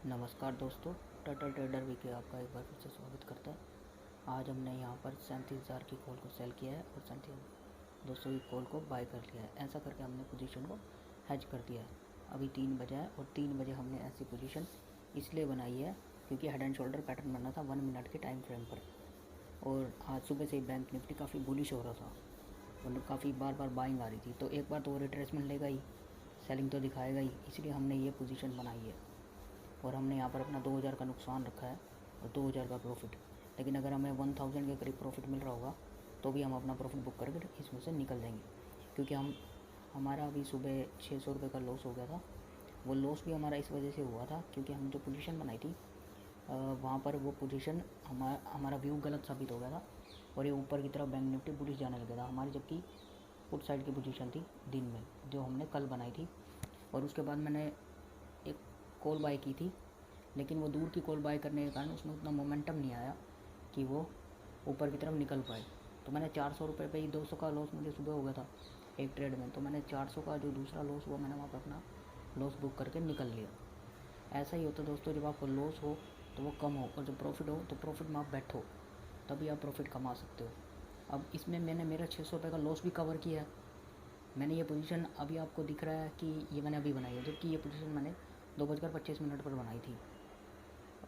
नमस्कार दोस्तों, turtle trader VK आपका एक बार फिर से स्वागत करता है। आज हमने यहाँ पर 37,000 की कॉल को सेल किया है और 37,200 की कॉल को बाय कर लिया है। ऐसा करके हमने पोजीशन को हैज कर दिया है। अभी 3 बजे है और 3 बजे हमने ऐसी पोजीशन इसलिए बनाई है क्योंकि हेड एंड शोल्डर पैटर्न बना था 1 मिनट के टाइम फ्रेम पर। और आज सुबह से बैंक निफ्टी काफ़ी बुलिश हो रहा था, मतलब काफ़ी बार बार बाइंग आ रही थी। तो एक बार तो वो रिट्रेसमेंट लेगा ही, सेलिंग तो दिखाएगा ही, इसलिए हमने ये पोजीशन बनाई है। और हमने यहाँ पर अपना 2000 का नुकसान रखा है और 2000 का प्रॉफिट। लेकिन अगर हमें 1000 के करीब प्रॉफिट मिल रहा होगा तो भी हम अपना प्रॉफिट बुक करके इसमें से निकल जाएंगे, क्योंकि हमारा अभी सुबह 600 रुपये का लॉस हो गया था। वो लॉस भी हमारा इस वजह से हुआ था क्योंकि हम जो पोजीशन बनाई थी वहाँ पर वो पोजीशन हमारा व्यू गलत साबित हो गया था और ये ऊपर की तरफ बैंक निफ्टी बुलिश जाने लगा था हमारी, जबकि पुट साइड की पोजीशन थी दिन में जो हमने कल बनाई थी। और उसके बाद मैंने एक कॉल बाय की थी, लेकिन वो दूर की कॉल बाय करने के कारण उसमें उतना मोमेंटम नहीं आया कि वो ऊपर की तरफ निकल पाए। तो मैंने 400 रुपये पे ही 200 का लॉस मुझे सुबह हो गया था एक ट्रेड में। तो मैंने 400 का जो दूसरा लॉस हुआ मैंने वहाँ पर अपना लॉस बुक करके निकल लिया। ऐसा ही होता है दोस्तों, जब आपको लॉस हो तो वो कम हो और जब प्रॉफिट हो तो प्रॉफिट में आप बैठो, तभी आप प्रॉफिट कमा सकते हो। अब इसमें मैंने मेरा 600 रुपये का लॉस भी कवर किया है। मैंने ये पोजीशन अभी आपको दिख रहा है कि ये मैंने अभी बनाई है, जबकि ये पोजीशन मैंने 2:25 पर बनाई थी।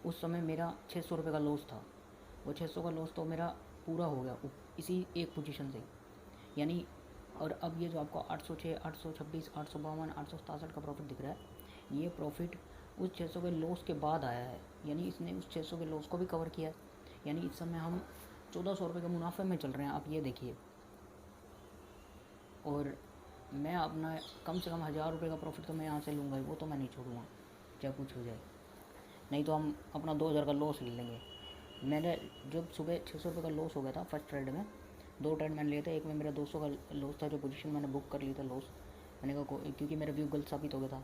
उस समय मेरा 600 रुपये का लॉस था। वो 600 का लॉस तो मेरा पूरा हो गया इसी एक पोजीशन से, यानी। और अब ये जो आपको 806, 826, 852, 867 का प्रॉफिट दिख रहा है, ये प्रॉफिट उस 600 के लॉस के बाद आया है, यानी इसने उस 600 के लॉस को भी कवर किया है। यानी इस समय हम 1400 रुपये के मुनाफे में चल रहे हैं, आप ये देखिए। और मैं अपना कम से कम 1000 रुपये का प्रॉफिट तो मैं यहाँ से लूँगा ही, वो तो मैं नहीं छोड़ूंगा चाहे कुछ हो जाए। नहीं तो हम अपना 2000 का लॉस ले लेंगे। मैंने जब सुबह 600 रुपये का लॉस हो गया था फर्स्ट ट्रेड में, 2 ट्रेड मैंने लिए थे। एक में मेरा 200 का लॉस था, जो पोजीशन मैंने बुक कर ली था लॉस। मैंने कहा क्योंकि मेरा व्यू गलत साबित हो गया था,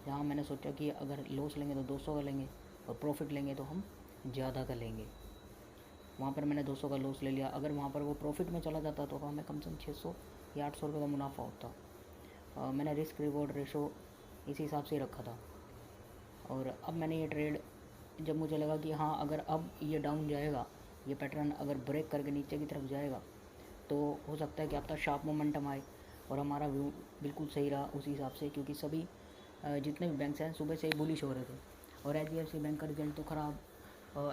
जहाँ मैंने सोचा कि अगर लॉस लेंगे तो 200 का लेंगे और प्रॉफिट लेंगे तो हम ज़्यादा का लेंगे। वहाँ पर मैंने 200 का लॉस ले लिया। अगर वहाँ पर वो प्रॉफिट में चला जाता तो हमें कम से कम 600 या 800 रुपये का मुनाफा होता। मैंने रिस्क रिवॉर्ड रेशो इसी हिसाब से रखा था। और अब मैंने ये ट्रेड, जब मुझे लगा कि हाँ अगर अब ये डाउन जाएगा, ये पैटर्न अगर ब्रेक करके नीचे की तरफ जाएगा तो हो सकता है कि आपका शार्प मोमेंटम आए। और हमारा व्यू बिल्कुल सही रहा उसी हिसाब से, क्योंकि सभी जितने भी बैंक्स हैं सुबह से ही बुलिश हो रहे थे। और HDFC बैंक का रिजल्ट तो ख़राब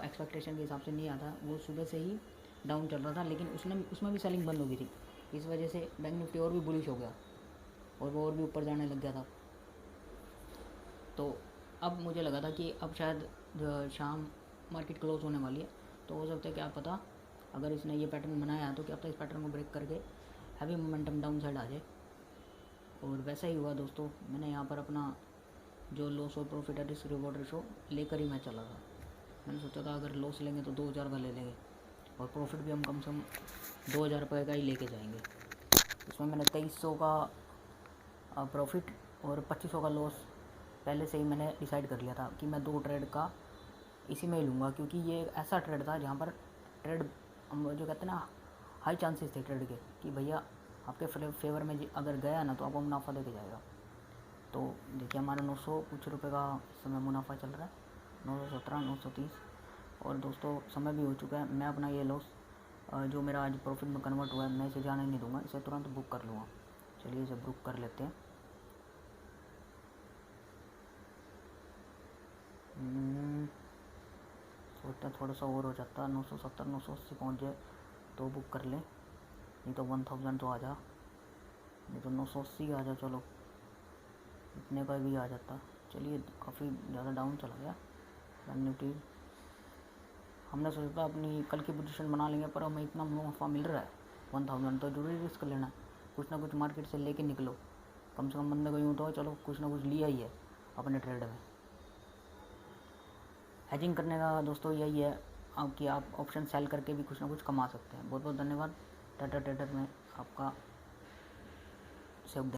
एक्सपेक्टेशन के हिसाब से नहीं आता, वो सुबह से ही डाउन चल रहा था, लेकिन उसमें भी सेलिंग बंद हो गई थी। इस वजह से बैंक निफ्टी और भी बुलिश हो गया और वो और भी ऊपर जाने लग गया था। तो अब मुझे लगा था कि अब शायद शाम मार्केट क्लोज होने वाली है, तो हो सकता है क्या पता अगर इसने ये पैटर्न बनाया है तो क्या पता इस पैटर्न को ब्रेक करके हैवी मोमेंटम डाउन साइड आ जाए। और वैसा ही हुआ दोस्तों। मैंने यहाँ पर अपना जो लॉस और प्रॉफिट है रिस्क रिवॉर्ड रेशो लेकर ही मैं चला था। मैंने सोचा था अगर लॉस लेंगे तो 2000 का ले लेंगे और प्रॉफिट भी हम कम से कम 2000 रुपये का ही लेके जाएंगे। इसमें मैंने 2300 का प्रॉफिट और 2500 का लॉस पहले से ही मैंने डिसाइड कर लिया था कि मैं 2 ट्रेड का इसी में ही लूँगा, क्योंकि ये एक ऐसा ट्रेड था जहाँ पर ट्रेड जो कहते हैं ना हाई चांसेस थे ट्रेड के कि भैया आपके फेवर में अगर गया ना तो आपको मुनाफा देके जाएगा। तो देखिए हमारा 900 कुछ रुपये का इस समय मुनाफा चल रहा है, 917, 930। और दोस्तों समय भी हो चुका है। मैं अपना ये लॉस जो मेरा आज प्रॉफिट में कन्वर्ट हुआ है मैं इसे जाने नहीं दूँगा, इसे तुरंत बुक कर लूँगा। चलिए इसे बुक कर लेते हैं। सोचता थोड़ा सा और हो जाता, 970, 980 पहुँच जाए तो बुक कर लें, नहीं तो 1000 तो आ जा, नहीं तो 980 आ जा। चलो इतने का भी आ जाता। चलिए काफ़ी ज़्यादा डाउन चला गया बैंक निफ्टी। हमने सोचा था अपनी कल की पोजीशन बना लेंगे, पर हमें इतना मुनाफा मिल रहा है 1000, तो जरूरी रिस्क लेना है। कुछ ना कुछ मार्केट से लेके निकलो, कम से कम बंदे को यूँ तो चलो कुछ ना कुछ लिया ही है अपने ट्रेड में। हेजिंग करने का दोस्तों यही है कि आप ऑप्शन सेल करके भी कुछ ना कुछ कमा सकते हैं। बहुत बहुत धन्यवाद। टाटा ट्रेडर में आपका सहयोग।